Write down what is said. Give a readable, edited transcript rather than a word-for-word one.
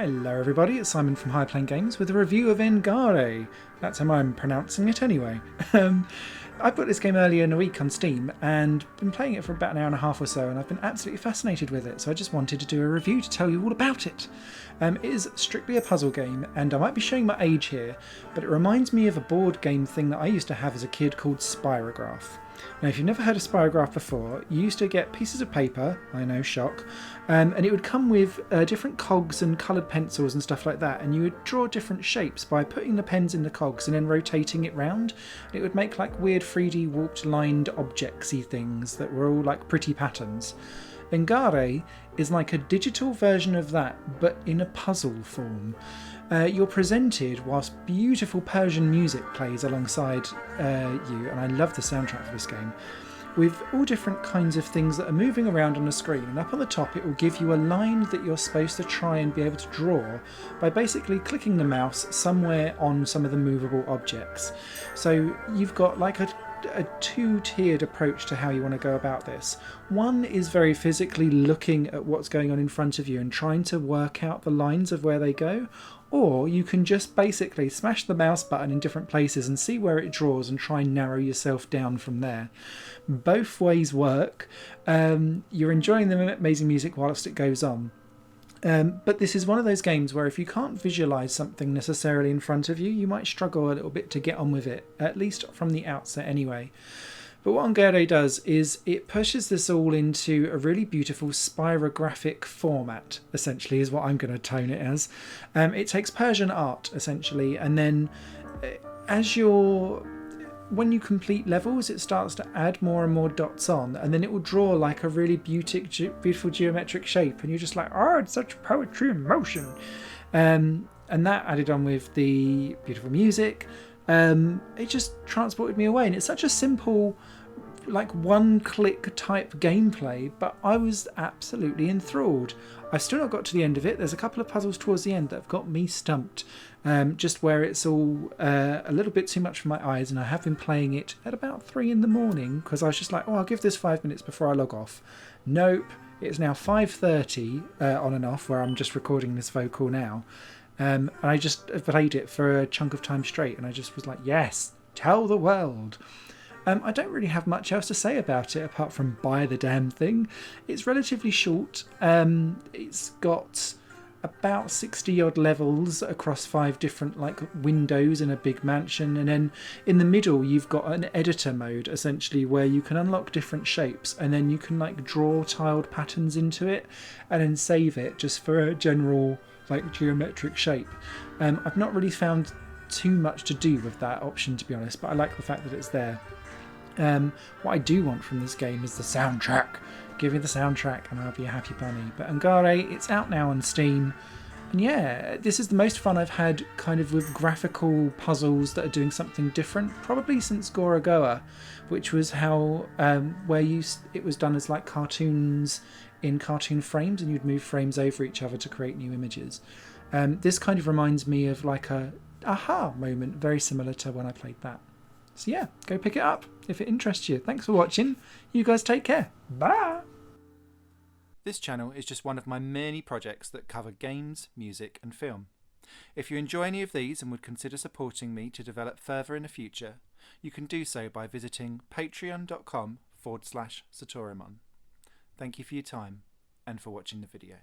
Hello everybody, it's Simon from High Plane Games with a review of Engare. That's how I'm pronouncing it anyway. I bought this game earlier in the week on Steam and been playing it for about an hour and a half or so, and I've been absolutely fascinated with it, so I just wanted to do a review to tell you all about it. It is strictly a puzzle game, and I might be showing my age here, but it reminds me of a board game thing that I used to have as a kid called Spirograph. Now, if you've never heard of Spirograph before, you used to get pieces of paper, I know, shock, and it would come with different cogs and coloured pencils and stuff like that, and you would draw different shapes by putting the pens in the cogs and then rotating it round. It would make like weird 3D warped lined objectsy things that were all like pretty patterns. Engare is like a digital version of that, but in a puzzle form. You're presented whilst beautiful Persian music plays alongside you, and I love the soundtrack for this game, with all different kinds of things that are moving around on the screen, and up on the top it will give you a line that you're supposed to try and be able to draw by basically clicking the mouse somewhere on some of the movable objects. So you've got like a two-tiered approach to how you want to go about this. One is very physically looking at what's going on in front of you and trying to work out the lines of where they go, or you can just basically smash the mouse button in different places and see where it draws and try and narrow yourself down from there. Both ways work. You're enjoying the amazing music whilst it goes on. But this is one of those games where if you can't visualise something necessarily in front of you, you might struggle a little bit to get on with it, at least from the outset anyway. But what Engare does is it pushes this all into a really beautiful spirographic format, essentially, is what I'm going to tone it as. It takes Persian art, essentially, and then when you complete levels, it starts to add more and more dots on, and then it will draw like a really beautiful geometric shape, and you're just like, oh, it's such poetry in motion. And that added on with the beautiful music, it just transported me away, and it's such a simple, like one-click type gameplay, but I was absolutely enthralled. I've still not got to the end of it. There's a couple of puzzles towards the end that have got me stumped, just where it's all a little bit too much for my eyes, and I have been playing it at about 3 in the morning because I was just like, oh, I'll give this 5 minutes before I log off. Nope, it's now 5:30 on and off where I'm just recording this vocal now, and I just played it for a chunk of time straight, and I just was like, yes, tell the world. I don't really have much else to say about it apart from buy the damn thing. It's relatively short. It's got about 60 odd levels across 5 different like windows in a big mansion, and then in the middle you've got an editor mode essentially where you can unlock different shapes, and then you can like draw tiled patterns into it and then save it just for a general like geometric shape. I've not really found too much to do with that option, to be honest, but I like the fact that it's there. What I do want from this game is the soundtrack. Give me the soundtrack and I'll be a happy bunny. But Engare, it's out now on Steam. And yeah, this is the most fun I've had kind of with graphical puzzles that are doing something different, probably since Gorogoa, which was how it was done as like cartoons in cartoon frames, and you'd move frames over each other to create new images. This kind of reminds me of like a aha moment, very similar to when I played that. So yeah, go pick it up if it interests you. Thanks for watching. You guys take care. Bye! This channel is just one of my many projects that cover games, music and film. If you enjoy any of these and would consider supporting me to develop further in the future, you can do so by visiting patreon.com/Satorimon. Thank you for your time and for watching the video.